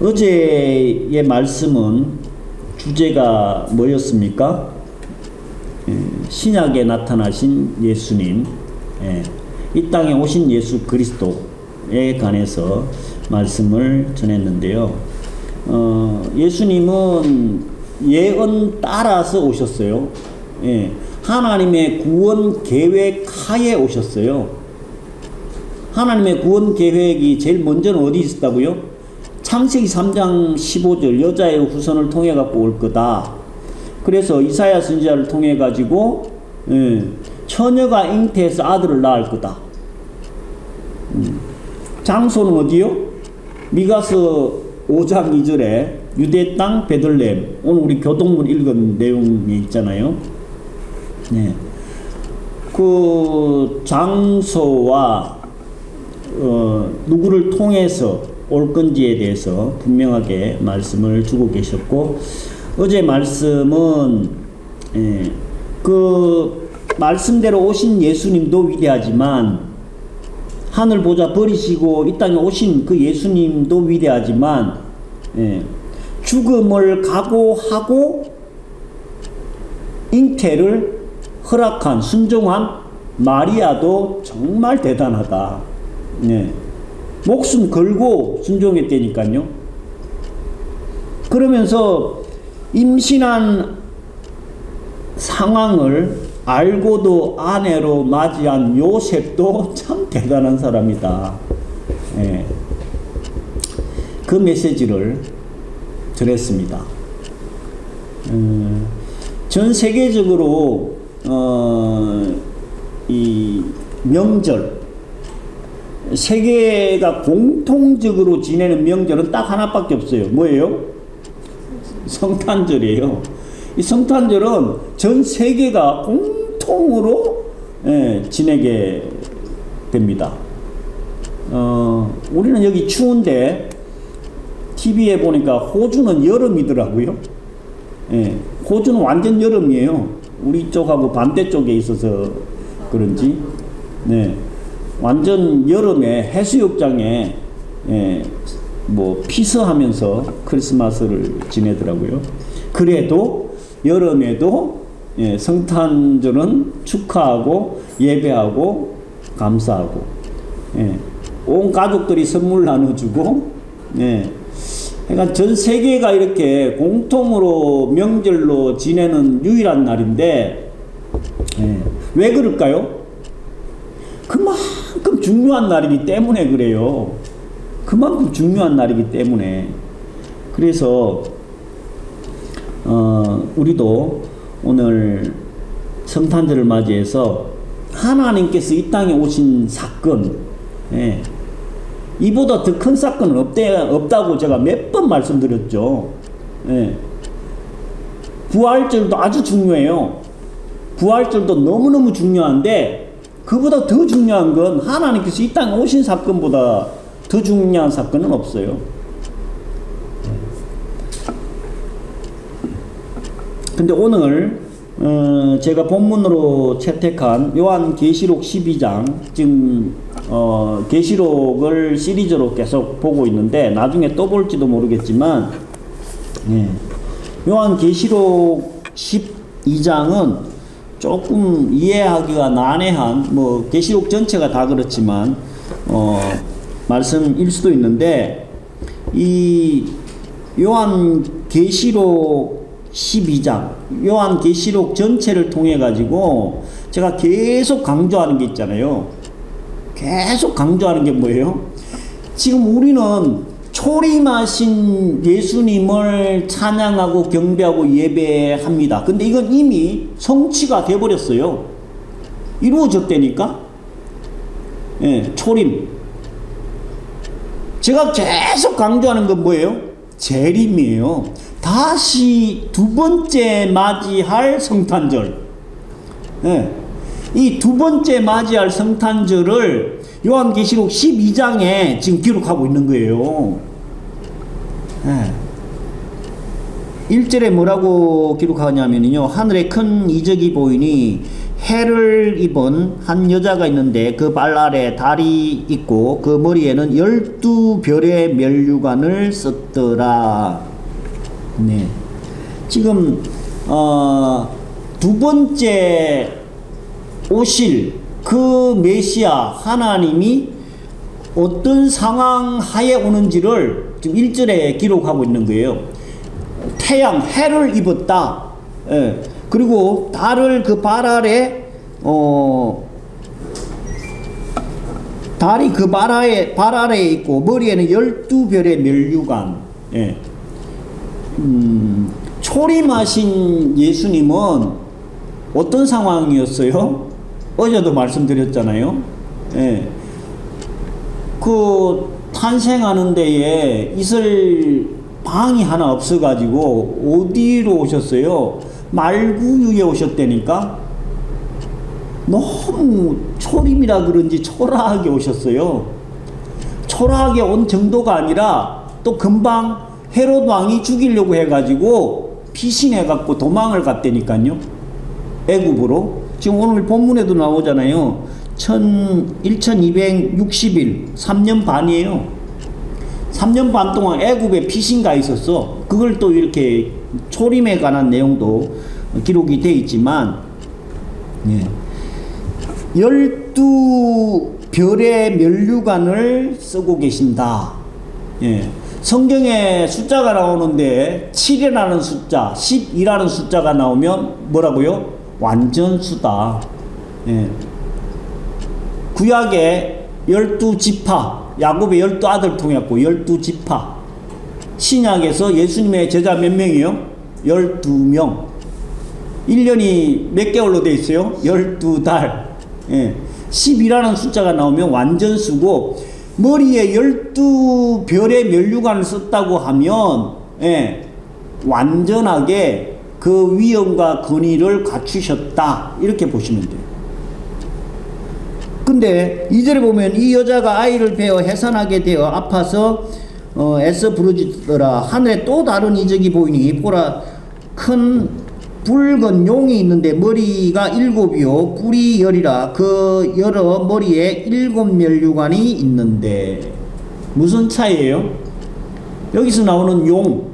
어제의 말씀은 주제가 뭐였습니까? 신약에 나타나신 예수님, 이 땅에 오신 예수 그리스도에 관해서 말씀을 전했는데요. 예수님은 예언 따라서 오셨어요. 하나님의 구원 계획 하에 오셨어요. 하나님의 구원 계획이 제일 먼저는 어디 있었다고요? 창세기 3장 15절 여자의 후손을 통해 갖고 올 거다. 그래서 이사야 선지자를 통해 가지고 처녀가 잉태해서 아들을 낳을 거다. 장소는 어디요? 미가서 5장 2절에 유대 땅 베들레헴. 오늘 우리 교동문 읽은 내용이 있잖아요. 네. 그 장소와 누구를 통해서 올 건지에 대해서 분명하게 말씀을 주고 계셨고, 어제 말씀은 그 말씀대로 오신 예수님도 위대하지만, 하늘 보좌 버리시고 이 땅에 오신 그 예수님도 위대하지만, 죽음을 각오하고 잉태를 허락한 순종한 마리아도 정말 대단하다. 목숨 걸고 순종했다니까요. 그러면서 임신한 상황을 알고도 아내로 맞이한 요셉도 참 대단한 사람이다. 그 메시지를 전했습니다. 전 세계적으로 이 명절, 세계가 공통적으로 지내는 명절은 딱 하나밖에 없어요. 뭐예요? 성탄절이에요. 이 성탄절은 전 세계가 공통으로 지내게 됩니다. 우리는 여기 추운데 TV에 보니까 호주는 여름이더라고요. 호주는 완전 여름이에요. 우리 쪽하고 반대쪽에 있어서 그런지. 완전 여름에 해수욕장에 뭐 피서하면서 크리스마스를 지내더라고요. 그래도 여름에도 성탄절은 축하하고 예배하고 감사하고 온 가족들이 선물 나눠주고 그러니까 전 세계가 이렇게 공통으로 명절로 지내는 유일한 날인데 왜 그럴까요? 그만큼 중요한 날이기 때문에 그래요. 그만큼 중요한 날이기 때문에. 그래서 우리도 오늘 성탄절을 맞이해서 하나님께서 이 땅에 오신 사건, 이보다 더 큰 사건은 없다고 제가 몇 번 말씀드렸죠. 부활절도 아주 중요해요. 부활절도 너무너무 중요한데, 그보다 더 중요한 건 하나님께서 이 땅에 오신 사건보다 더 중요한 사건은 없어요. 근데 오늘 제가 본문으로 채택한 요한계시록 12장, 지금 계시록을 시리즈로 계속 보고 있는데 나중에 또 볼지도 모르겠지만, 요한계시록 12장은 조금 이해하기가 난해한, 뭐 계시록 전체가 다 그렇지만 말씀일 수도 있는데, 이 요한계시록 12장, 요한계시록 전체를 통해 가지고 제가 계속 강조하는 게 있잖아요. 계속 강조하는 게 뭐예요? 지금 우리는 초림하신 예수님을 찬양하고 경배하고 예배합니다. 근데 이건 이미 성취가 되어버렸어요. 이루어졌다니까? 초림. 제가 계속 강조하는 건 뭐예요? 재림이에요. 다시 두 번째 맞이할 성탄절. 이 두 번째 맞이할 성탄절을 요한계시록 12장에 지금 기록하고 있는 거예요. 1절에 뭐라고 기록하냐면요, 하늘에 큰 이적이 보이니 해를 입은 한 여자가 있는데 그 발 아래 달이 있고 그 머리에는 12별의 면류관을 썼더라. 네. 지금 두 번째 오실 그 메시아 하나님이 어떤 상황 하에 오는지를 지금 1절에 기록하고 있는 거예요. 태양, 해를 입었다. 예. 그리고 달을 그 발 아래, 달이 그 발 아래에 있고, 머리에는 12별의 면류관. 예. 초림하신 예수님은 어떤 상황이었어요? 어제도 말씀드렸잖아요. 예. 그 탄생하는 데에 있을 방이 하나 없어가지고 어디로 오셨어요? 말구유에 오셨다니까. 너무 초림이라 그런지 초라하게 오셨어요. 초라하게 온 정도가 아니라 또 금방 헤롯 왕이 죽이려고 해가지고 피신해갖고 도망을 갔다니까요. 애굽으로. 지금 오늘 본문에도 나오잖아요. 1260일 3년 반이에요. 3년 반 동안 애굽에 피신 가 있었어. 그걸 또 이렇게 초림에 관한 내용도 기록이 되어 있지만, 예. 12별의 면류관을 쓰고 계신다. 예. 성경에 숫자가 나오는데 7이라는 숫자, 12라는 숫자가 나오면 뭐라고요? 완전수다. 예. 구약에 12지파, 야곱의 12아들 통했고 12지파. 신약에서 예수님의 제자 몇 명이요? 12명. 1년이 몇 개월로 돼 있어요? 12달. 예. 10이라는 숫자가 나오면 완전수고, 머리에 12별의 면류관을 썼다고 하면, 예, 완전하게 그 위엄과 권위를 갖추셨다. 이렇게 보시면 돼요. 근데 2절에 보면 이 여자가 아이를 베어 해산하게 되어 아파서 애써 부르짖더라. 하늘에 또 다른 이적이 보이니 보라, 큰 붉은 용이 있는데 머리가 7이요 뿔이 10이라. 그 여러 머리에 7면류관이 있는데. 무슨 차이예요? 여기서 나오는 용,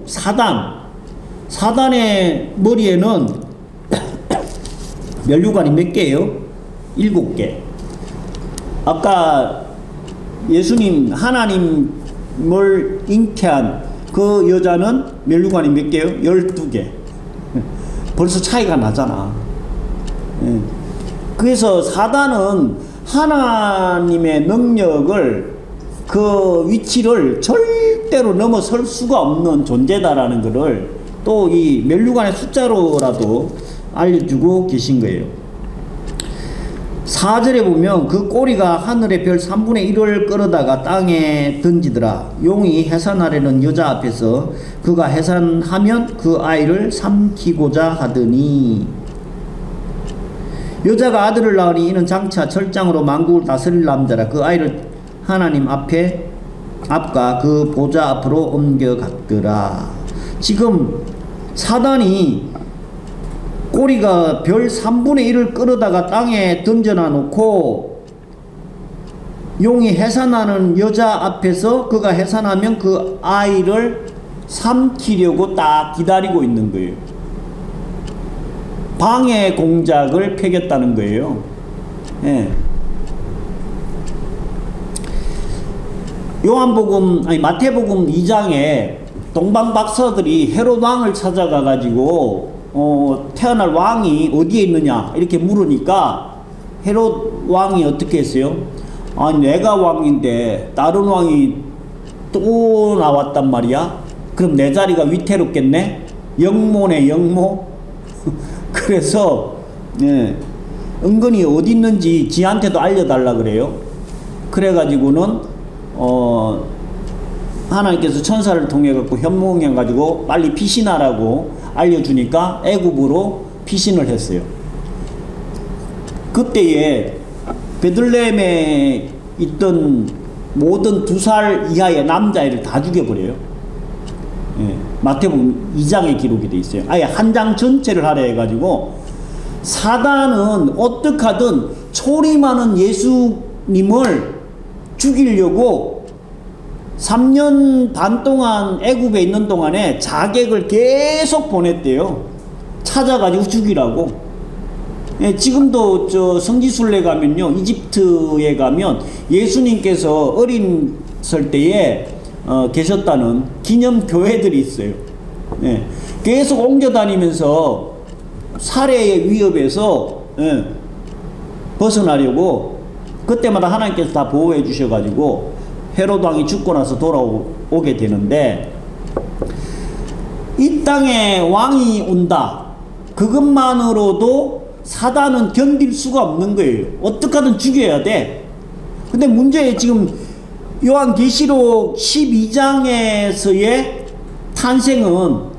사단의 머리에는 면류관이 몇 개예요? 7개. 아까 예수님 하나님을 잉태한 그 여자는 면류관이 몇 개예요? 12개. 벌써 차이가 나잖아. 예. 그래서 사단은 하나님의 능력을, 그 위치를 절대로 넘어설 수가 없는 존재다라는 것을 또 이 면류관의 숫자로라도 알려주고 계신 거예요. 4절에 보면 그 꼬리가 하늘의 별 3분의 1을 끌어다가 땅에 던지더라. 용이 해산하려는 여자 앞에서 그가 해산하면 그 아이를 삼키고자 하더니, 여자가 아들을 낳으니 이는 장차 철장으로 만국을 다스릴 남자라. 그 아이를 하나님 앞과 그 보좌 앞으로 옮겨갔더라. 지금 사단이 꼬리가 별 3분의 1을 끌어다가 땅에 던져놔 놓고, 용이 해산하는 여자 앞에서 그가 해산하면 그 아이를 삼키려고 딱 기다리고 있는 거예요. 방해 공작을 펴겠다는 거예요. 예. 마태복음 2장에 동방 박사들이 헤롯 왕을 찾아가 가지고 태어날 왕이 어디에 있느냐 이렇게 물으니까 헤롯 왕이 어떻게 했어요? 아니, 내가 왕인데 다른 왕이 또 나왔단 말이야? 그럼 내 자리가 위태롭겠네? 영모네, 영모. 그래서 예, 은근히 어디 있는지 지한테도 알려달라 그래요. 그래가지고는 하나님께서 천사를 통해 갖고 현몽해 가지고 빨리 피신하라고 알려주니까 애굽으로 피신을 했어요. 그때에 베들레헴에 있던 모든 2살 이하의 남자애를 다 죽여버려요. 예, 마태복음 2장에 기록이 돼 있어요. 아예 한 장 전체를 하려 해가지고 사단은 어떻게 하든 초림하는 예수님을 죽이려고 3년 반 동안 애굽에 있는 동안에 자객을 계속 보냈대요. 찾아가지고 죽이라고. 예, 지금도 저 성지순례 가면요, 이집트에 가면 예수님께서 어린설 때에 계셨다는 기념 교회들이 있어요. 예, 계속 옮겨 다니면서 살해의 위협에서 벗어나려고 그때마다 하나님께서 다 보호해 주셔가지고 헤로드 왕이 죽고 나서 돌아오게 되는데, 이 땅에 왕이 온다, 그것만으로도 사단은 견딜 수가 없는 거예요. 어떻게 하든 죽여야 돼. 근데 문제에 지금 요한계시록 12장에서의 탄생은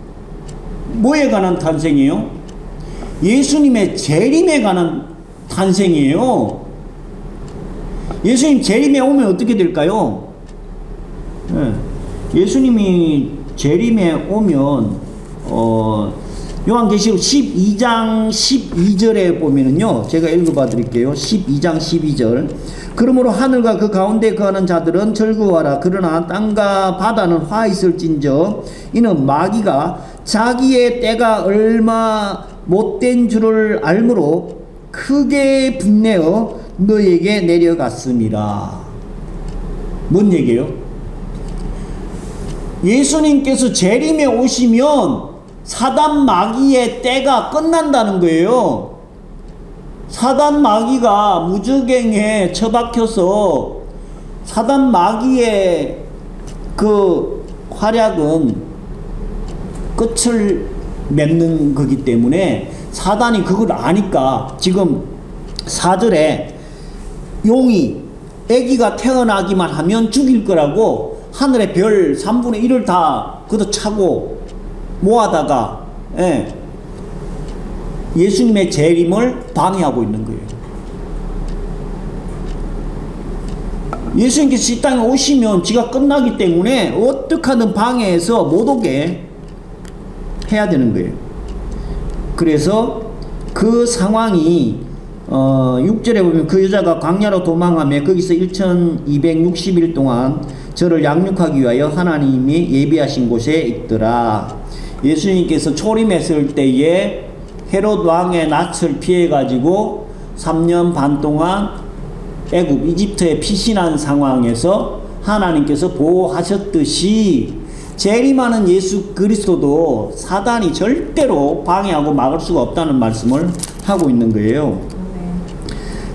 뭐에 관한 탄생이에요? 예수님의 재림에 관한 탄생이에요. 예수님 재림에 오면 어떻게 될까요? 예수님이 재림에 오면 요한계시록 12장 12절에 보면은요, 제가 읽어봐 드릴게요. 12장 12절. 그러므로 하늘과 그 가운데 거하는 자들은 절구하라. 그러나 땅과 바다는 화 있을진저 이는 마귀가 자기의 때가 얼마 못된 줄을 알므로 크게 분내어 너에게 내려갔습니다. 뭔 얘기예요? 예수님께서 재림에 오시면 사단 마귀의 때가 끝난다는 거예요. 사단 마귀가 무저갱에 처박혀서 사단 마귀의 그 활약은 끝을 맺는 거기 때문에 사단이 그걸 아니까 지금 4절에 용이 아기가 태어나기만 하면 죽일 거라고 하늘의 별 3분의 1을 다 걷어차고 모아다가 예수님의 재림을 방해하고 있는 거예요. 예수님께서 이 땅에 오시면 지가 끝나기 때문에 어떻게 하든 방해해서 못 오게 해야 되는 거예요. 그래서 그 상황이 6절에 보면 그 여자가 광야로 도망하며 거기서 1260일 동안 저를 양육하기 위하여 하나님이 예비하신 곳에 있더라. 예수님께서 초림했을 때에 헤롯 왕의 낯을 피해 가지고 3년 반 동안 애굽 이집트에 피신한 상황에서 하나님께서 보호하셨듯이 재림하는 예수 그리스도도 사단이 절대로 방해하고 막을 수가 없다는 말씀을 하고 있는 거예요.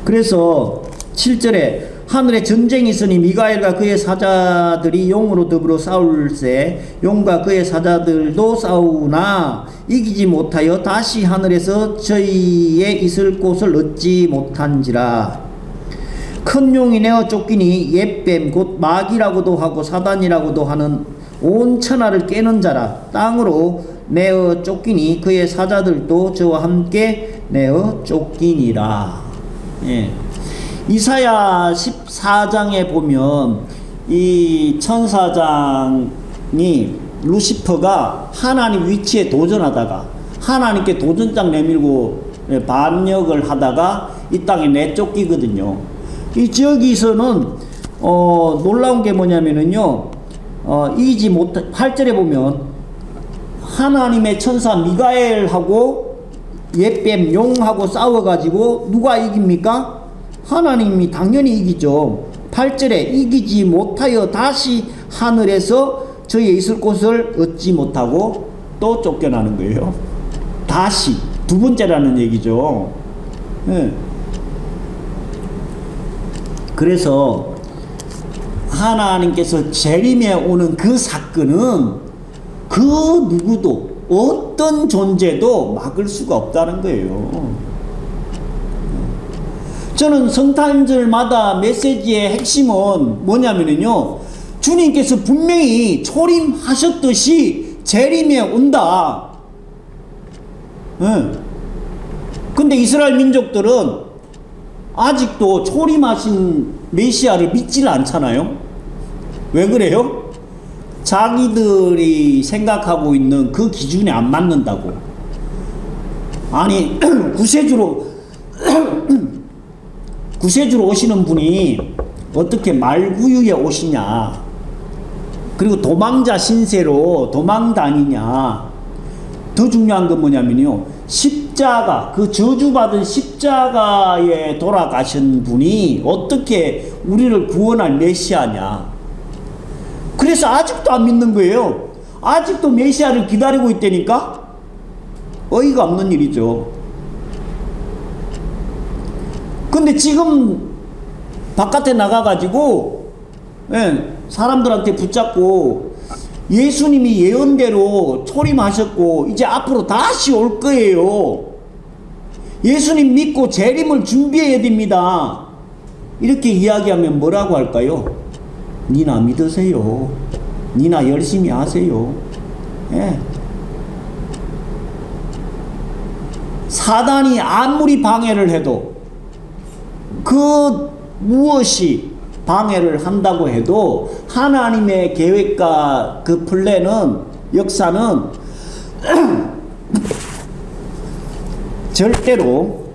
그래서 7절에 하늘에 전쟁이 있으니 미가엘과 그의 사자들이 용으로 더불어 싸울세 용과 그의 사자들도 싸우나 이기지 못하여 다시 하늘에서 저희의 있을 곳을 얻지 못한지라. 큰 용이 내어 쫓기니 옛뱀 곧 마귀라고도 하고 사단이라고도 하는 온 천하를 깨는 자라. 땅으로 내어 쫓기니 그의 사자들도 저와 함께 내어 쫓기니라. 예. 이사야 14장에 보면 이 천사장이 루시퍼가 하나님 위치에 도전하다가 하나님께 도전장 내밀고 반역을 하다가 이 땅에 내쫓기거든요. 이 저기서는 놀라운 게 뭐냐면은요, 이기지 못한 8절에 보면 하나님의 천사 미가엘하고 옛뱀 용하고 싸워가지고 누가 이깁니까? 하나님이 당연히 이기죠. 8절에 이기지 못하여 다시 하늘에서 저희의 있을 곳을 얻지 못하고 또 쫓겨나는 거예요. 다시 두 번째라는 얘기죠. 네. 그래서 하나님께서 재림에 오는 그 사건은 그 누구도 어떤 존재도 막을 수가 없다는 거예요. 저는 성탄절마다 메시지의 핵심은 뭐냐면요, 주님께서 분명히 초림하셨듯이 재림에 온다. 근데 이스라엘 민족들은 아직도 초림하신 메시아를 믿지를 않잖아요. 왜 그래요? 자기들이 생각하고 있는 그 기준에 안 맞는다고. 아니 구세주로 오시는 분이 어떻게 말구유에 오시냐, 그리고 도망자 신세로 도망 다니냐. 더 중요한 건 뭐냐면요, 십자가, 그 저주받은 십자가에 돌아가신 분이 어떻게 우리를 구원할 메시아냐. 그래서 아직도 안 믿는 거예요. 아직도 메시아를 기다리고 있다니까. 어이가 없는 일이죠. 근데 지금 바깥에 나가가지고 사람들한테 붙잡고 예수님이 예언대로 초림하셨고 이제 앞으로 다시 올 거예요, 예수님 믿고 재림을 준비해야 됩니다, 이렇게 이야기하면 뭐라고 할까요? 니나 믿으세요, 니나 열심히 하세요. 예. 사단이 아무리 방해를 해도, 그 무엇이 방해를 한다고 해도 하나님의 계획과 그 플랜은, 역사는 절대로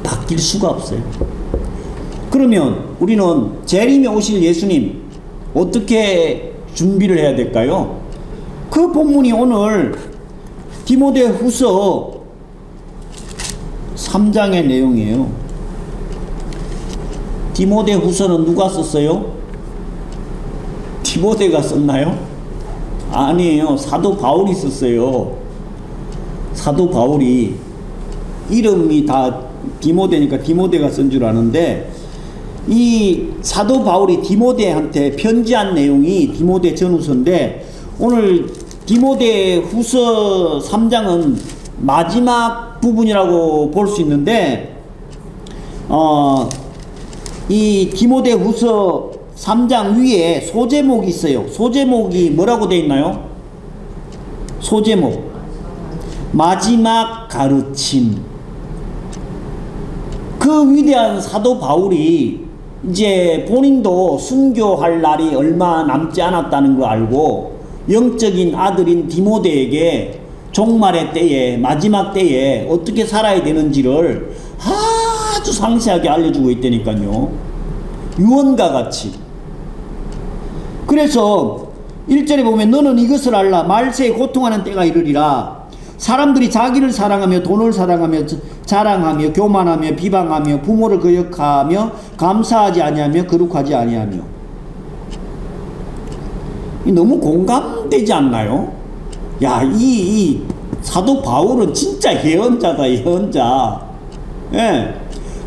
바뀔 수가 없어요. 그러면 우리는 재림에 오실 예수님 어떻게 준비를 해야 될까요? 그 본문이 오늘 디모데후서 3장의 내용이에요. 디모데후서는 누가 썼어요? 디모데가 썼나요? 아니에요. 사도 바울이 썼어요. 사도 바울이, 이름이 다 디모데니까 디모데가 쓴 줄 아는데, 이 사도 바울이 디모데한테 편지한 내용이 디모데 전후서인데, 오늘 디모데후서 3장은 마지막 부분이라고 볼 수 있는데, 이 디모데후서 3장 위에 소제목이 있어요. 소제목이 뭐라고 되어 있나요? 소제목 마지막 가르침. 그 위대한 사도 바울이 이제 본인도 순교할 날이 얼마 남지 않았다는 거 알고 영적인 아들인 디모데에게 종말의 때에, 마지막 때에 어떻게 살아야 되는지를 아주 상세하게 알려주고 있다니까요. 유언과 같이. 그래서 1절에 보면 너는 이것을 알라. 말세에 고통하는 때가 이르리라. 사람들이 자기를 사랑하며 돈을 사랑하며 자랑하며 교만하며 비방하며 부모를 거역하며 감사하지 아니하며 거룩하지 아니하며. 너무 공감되지 않나요? 야, 이 사도 바울은 진짜 예언자다, 예언자. 예.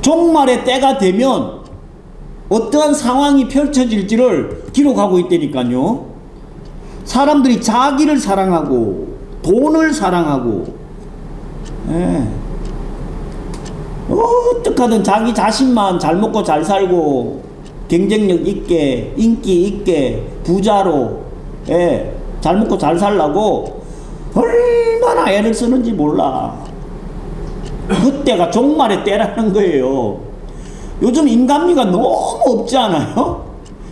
종말의 때가 되면 어떠한 상황이 펼쳐질지를 기록하고 있다니까요. 사람들이 자기를 사랑하고 돈을 사랑하고, 예. 어떡하든 자기 자신만 잘 먹고 잘 살고 경쟁력 있게 인기 있게 부자로, 예, 잘 먹고 잘 살라고 얼마나 애를 쓰는지 몰라. 그때가 종말의 때라는 거예요. 요즘 인간미가 너무 없지 않아요?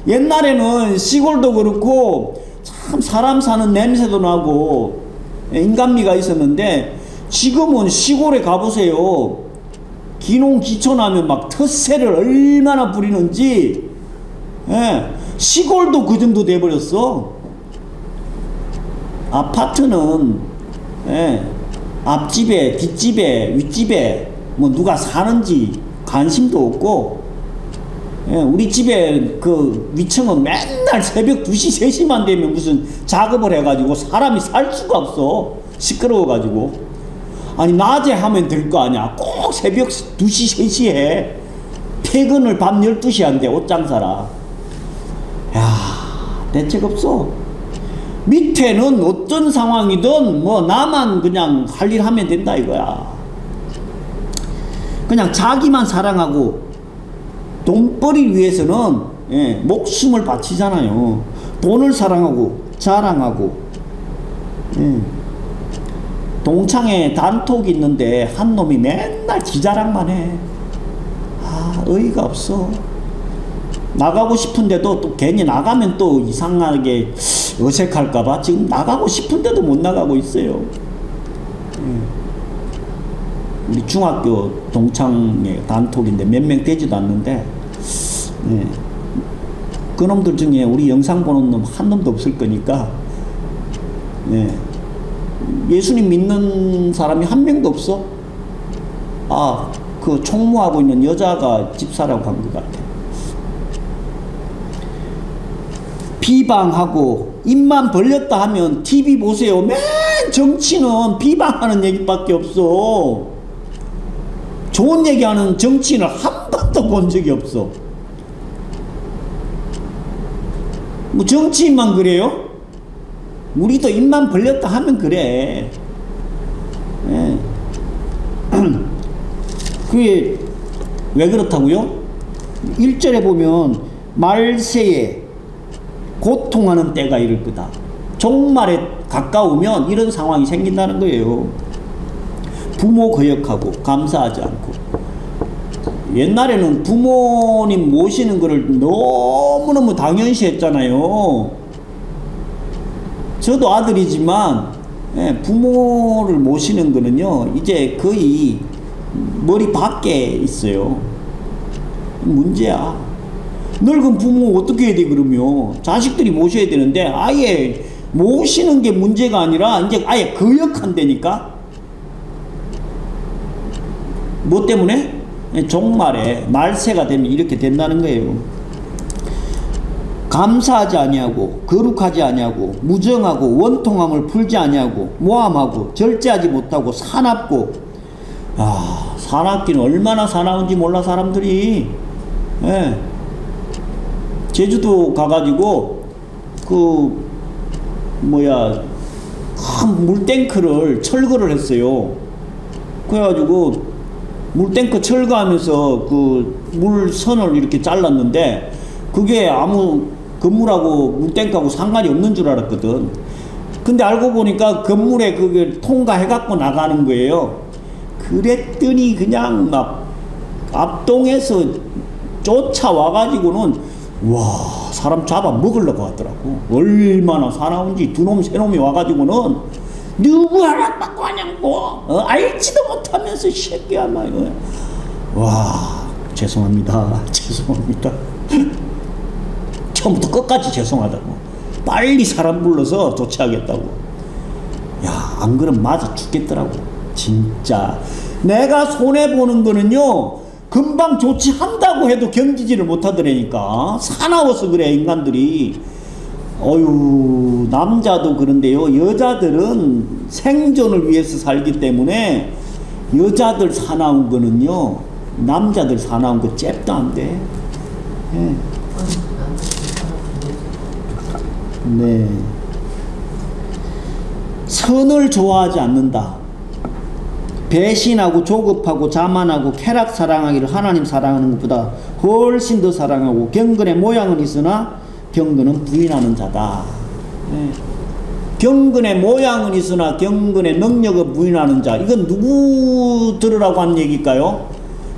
옛날에는 시골도 그렇고 참 사람 사는 냄새도 나고 인간미가 있었는데, 지금은 시골에 가보세요. 기농 기촌하면 막 텃세를 얼마나 부리는지. 예, 시골도 그 정도 돼버렸어. 아파트는, 예, 앞집에 뒷집에 윗집에 뭐 누가 사는지 관심도 없고, 예, 우리 집에 그 위층은 맨날 새벽 2시 3시만 되면 무슨 작업을 해가지고 사람이 살 수가 없어, 시끄러워가지고. 아니 낮에 하면 될 거 아니야. 꼭 새벽 2시 3시에 퇴근을 밤 12시 한대, 옷장사라. 야, 대책 없어. 밑에는 어떤 상황이든 뭐 나만 그냥 할 일 하면 된다 이거야. 그냥 자기만 사랑하고 돈벌이 위해서는, 예, 목숨을 바치잖아요. 돈을 사랑하고 자랑하고. 예. 동창회 단톡이 있는데 한 놈이 맨날 지자랑만 해. 아, 어이가 없어. 나가고 싶은데도 또 괜히 나가면 또 이상하게 어색할까봐 지금 나가고 싶은데도 못 나가고 있어요. 우리 중학교 동창의 단톡인데 몇 명 되지도 않는데, 예. 그놈들 중에 우리 영상 보는 놈 한 놈도 없을 거니까, 예. 예수님 믿는 사람이 한 명도 없어? 아, 그 총무하고 있는 여자가 집사라고 한 것 같아. 비방하고 입만 벌렸다 하면 TV 보세요. 맨 정치는 비방하는 얘기밖에 없어. 좋은 얘기하는 정치인을 한 번도 본 적이 없어. 뭐 정치인만 그래요? 우리도 입만 벌렸다 하면 그래. 예. 그게 왜 그렇다고요? 1절에 보면 말세에 고통하는 때가 이를 거다. 종말에 가까우면 이런 상황이 생긴다는 거예요. 부모 거역하고 감사하지 않고. 옛날에는 부모님 모시는 거를 너무너무 당연시 했잖아요. 저도 아들이지만, 예, 부모를 모시는 거는요, 이제 거의 머리 밖에 있어요. 문제야. 늙은 부모 어떻게 해야 돼, 그러면? 자식들이 모셔야 되는데, 아예 모시는 게 문제가 아니라, 이제 아예 거역한다니까? 뭐 때문에? 종말에, 말세가 되면 이렇게 된다는 거예요. 감사하지 아니하고, 거룩하지 아니하고, 무정하고, 원통함을 풀지 아니하고, 모함하고, 절제하지 못하고, 사납고. 아, 사납기는 얼마나 사나운지 몰라, 사람들이. 예. 제주도 가가지고 큰 물탱크를 철거를 했어요. 그래가지고 물탱크 철거하면서 그 물선을 이렇게 잘랐는데, 그게 아무 건물하고 물탱크하고 상관이 없는 줄 알았거든. 근데 알고 보니까 건물에 그게 통과해갖고 나가는 거예요. 그랬더니 그냥 막 앞동에서 쫓아와가지고는, 와, 사람 잡아 먹으려고 하더라고. 얼마나 사나운지. 두 놈, 세 놈이 와가지고는, 누구 허락받고 하냐고, 알지도 못하면서 새끼야, 막. 와, 죄송합니다. 죄송합니다. 처음부터 끝까지 죄송하다고. 빨리 사람 불러서 조치하겠다고. 야, 안 그럼 맞아 죽겠더라고. 진짜. 내가 손해보는 거는요, 금방 조치한다고 해도 견디지를 못하더라니까. 사나워서 그래, 인간들이. 어휴, 남자도 그런데요, 여자들은 생존을 위해서 살기 때문에 여자들 사나운 거는요, 남자들 사나운 거 잽도 안 돼. 예. 네. 선을 좋아하지 않는다. 배신하고 조급하고 자만하고 쾌락 사랑하기를 하나님 사랑하는 것보다 훨씬 더 사랑하고, 경건의 모양은 있으나 경건은 부인하는 자다. 네. 경건의 모양은 있으나 경건의 능력을 부인하는 자. 이건 누구 들으라고 한 얘기일까요?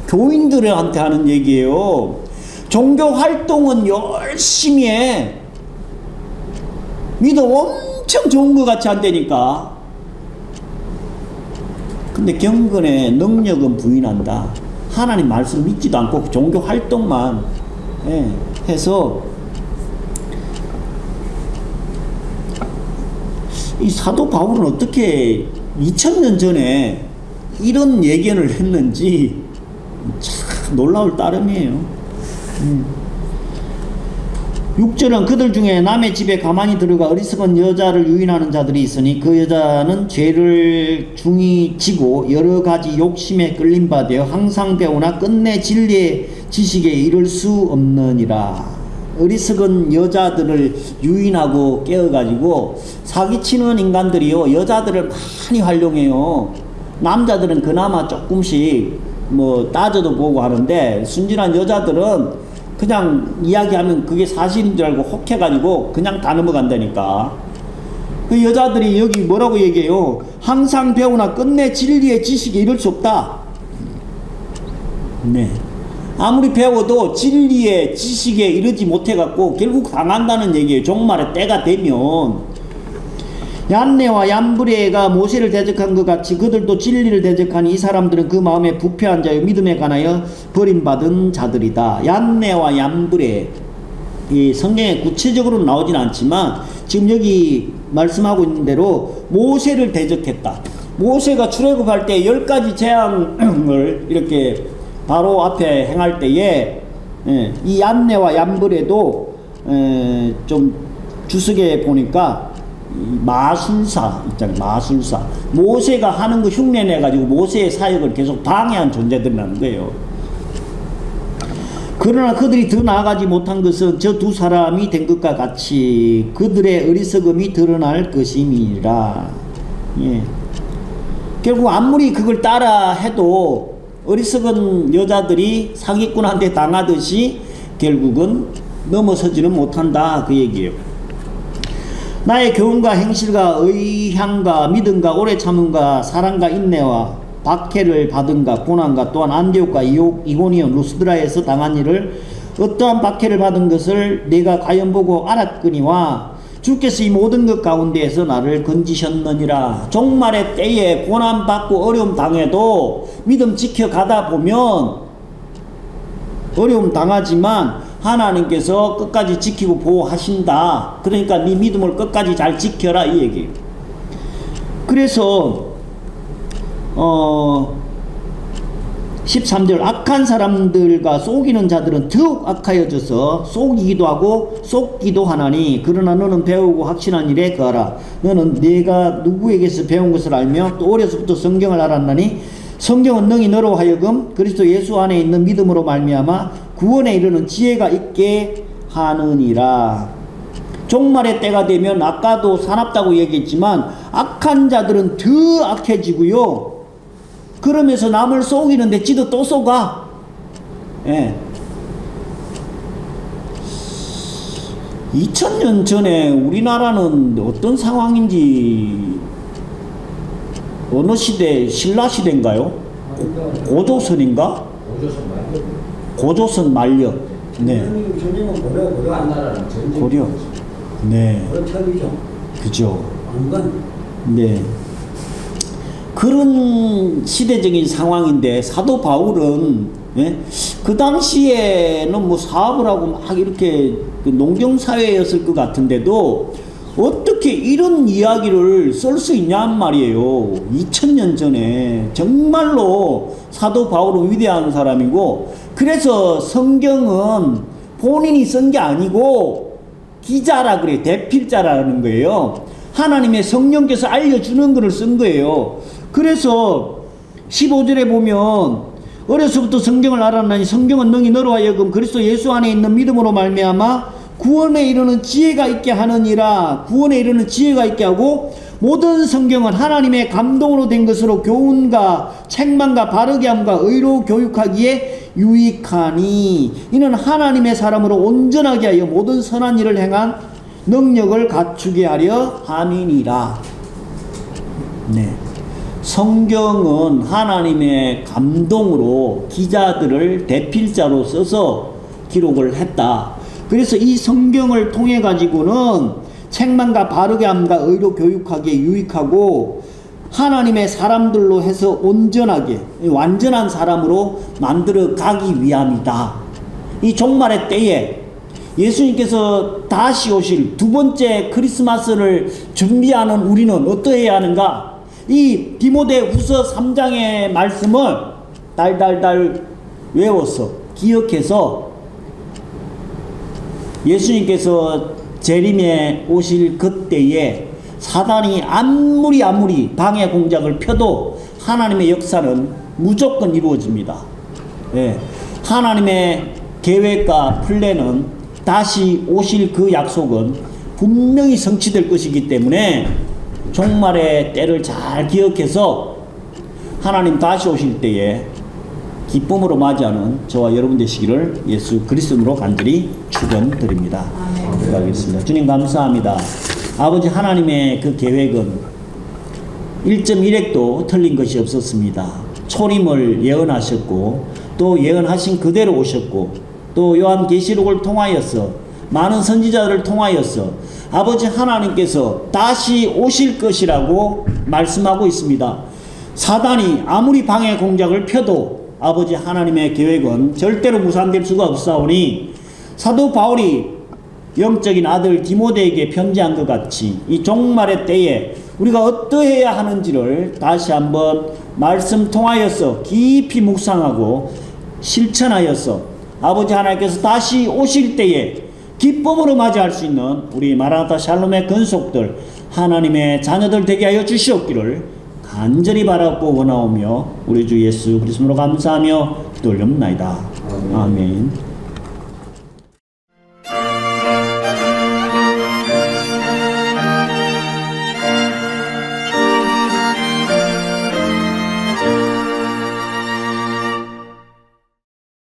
교인들한테 하는 얘기예요. 종교 활동은 열심히 해. 믿음 엄청 좋은 것 같이 한다니까. 근데 경건의 능력은 부인한다. 하나님 말씀 믿지도 않고 종교 활동만 해서, 이 사도 바울은 어떻게 2000년 전에 이런 예견을 했는지 참 놀라울 따름이에요. 6절은 그들 중에 남의 집에 가만히 들어가 어리석은 여자를 유인하는 자들이 있으니 그 여자는 죄를 중히 지고 여러 가지 욕심에 끌림 받아 항상 배우나 끝내 진리의 지식에 이를 수 없느니라. 어리석은 여자들을 유인하고 깨어가지고 사기치는 인간들이요, 여자들을 많이 활용해요. 남자들은 그나마 조금씩 뭐 따져도 보고 하는데, 순진한 여자들은 그냥 이야기하면 그게 사실인 줄 알고 혹해가지고 그냥 다 넘어간다니까. 그 여자들이 여기 뭐라고 얘기해요? 항상 배우나 끝내 진리의 지식에 이를 수 없다. 네. 아무리 배워도 진리의 지식에 이르지 못해갖고 결국 당한다는 얘기예요. 종말에 때가 되면. 얀네와 얀브레가 모세를 대적한 것 같이 그들도 진리를 대적하니 이 사람들은 그 마음에 부패한 자요 믿음에 관하여 버림받은 자들이다. 얀네와 얀브레, 이 성경에 구체적으로 나오진 않지만 지금 여기 말씀하고 있는 대로 모세를 대적했다. 모세가 출애굽할 때 10가지 재앙을 이렇게 바로 앞에 행할 때에 이 얀네와 얀브레도 좀 주석에 보니까 마술사 있잖아요. 마술사. 모세가 하는 거 흉내내 가지고 모세의 사역을 계속 방해한 존재들이라는 거예요. 그러나 그들이 더 나아가지 못한 것은 저 두 사람이 된 것과 같이 그들의 어리석음이 드러날 것임이라. 예. 결국 아무리 그걸 따라 해도 어리석은 여자들이 사기꾼한테 당하듯이 결국은 넘어서지는 못한다, 그 얘기예요. 나의 교훈과 행실과 의향과 믿음과 오래 참음과 사랑과 인내와 박해를 받은가 고난과 또한 안디옥과 이고니온 루스드라에서 당한 일을 어떠한 박해를 받은 것을 내가 과연 보고 알았거니와 주께서 이 모든 것 가운데에서 나를 건지셨느니라. 종말의 때에 고난받고 어려움 당해도 믿음 지켜가다 보면 어려움 당하지만 하나님께서 끝까지 지키고 보호하신다. 그러니까 네 믿음을 끝까지 잘 지켜라, 이 얘기예요. 그래서 13절 악한 사람들과 속이는 자들은 더욱 악하여져서 속이기도 하고 속기도 하나니 그러나 너는 배우고 확신한 일에 거하라. 너는 네가 누구에게서 배운 것을 알며 또 어려서부터 성경을 알았나니 성경은 능히 너로 하여금 그리스도 예수 안에 있는 믿음으로 말미암아 구원에 이르는 지혜가 있게 하느니라. 종말의 때가 되면 아까도 사납다고 얘기했지만 악한 자들은 더 악해지고요. 그러면서 남을 속이는데 지도 또 속아. 예. 2000년 전에 우리나라는 어떤 상황인지 어느 시대, 신라 시대인가요? 고조선인가? 고조선 말려. 네. 전쟁은 고려 한나라는 전쟁. 고려. 네. 그렇죠. 그죠. 안건. 네. 그런 시대적인 상황인데 사도 바울은 예? 그 당시에는 뭐 사업을 하고 막 이렇게 농경 사회였을 것 같은데도 어떻게 이런 이야기를 쓸 수 있냔 말이에요. 2000년 전에 정말로 사도 바울은 위대한 사람이고, 그래서 성경은 본인이 쓴 게 아니고 기자라 그래요. 대필자라는 거예요. 하나님의 성령께서 알려주는 것을 쓴 거예요. 그래서 15절에 보면 어려서부터 성경을 알았나니 성경은 능히 너로 하여금 그리스도 예수 안에 있는 믿음으로 말미암아 구원에 이르는 지혜가 있게 하느니라. 구원에 이르는 지혜가 있게 하고 모든 성경은 하나님의 감동으로 된 것으로 교훈과 책망과 바르게 함과 의로 교육하기에 유익하니 이는 하나님의 사람으로 온전하게 하여 모든 선한 일을 행한 능력을 갖추게 하려 함이니라. 네. 성경은 하나님의 감동으로 기자들을 대필자로 써서 기록을 했다. 그래서 이 성경을 통해 가지고는 책망과 바르게 함과 의로 교육하기에 유익하고 하나님의 사람들로 해서 온전하게 완전한 사람으로 만들어 가기 위함이다. 이 종말의 때에 예수님께서 다시 오실 두 번째 크리스마스를 준비하는 우리는 어떠해야 하는가? 이 디모데후서 3장의 말씀을 달달달 외워서 기억해서 예수님께서 재림에 오실 그때에 사단이 아무리 방해 공작을 펴도 하나님의 역사는 무조건 이루어집니다. 예. 하나님의 계획과 플랜은 다시 오실 그 약속은 분명히 성취될 것이기 때문에 종말의 때를 잘 기억해서 하나님 다시 오실 때에 기쁨으로 맞이하는 저와 여러분 되시기를 예수 그리스도로 간절히 축원드립니다. 기도하겠습니다. 주님 감사합니다. 아버지 하나님의 그 계획은 1.1핵도 틀린 것이 없었습니다. 초림을 예언하셨고 또 예언하신 그대로 오셨고 또 요한계시록을 통하여서 많은 선지자들을 통하여서 아버지 하나님께서 다시 오실 것이라고 말씀하고 있습니다. 사단이 아무리 방해 공작을 펴도 아버지 하나님의 계획은 절대로 무산될 수가 없사오니 사도 바울이 영적인 아들 디모데에게 편지한 것 같이 이 종말의 때에 우리가 어떠해야 하는지를 다시 한번 말씀 통하여서 깊이 묵상하고 실천하여서 아버지 하나님께서 다시 오실 때에 기쁨으로 맞이할 수 있는 우리 마라나타 샬롬의 근속들 하나님의 자녀들 되게 하여 주시옵기를 간절히 바라고 원하오며 우리 주 예수 그리스도로 감사하며 기도 올려옵나이다. 아멘.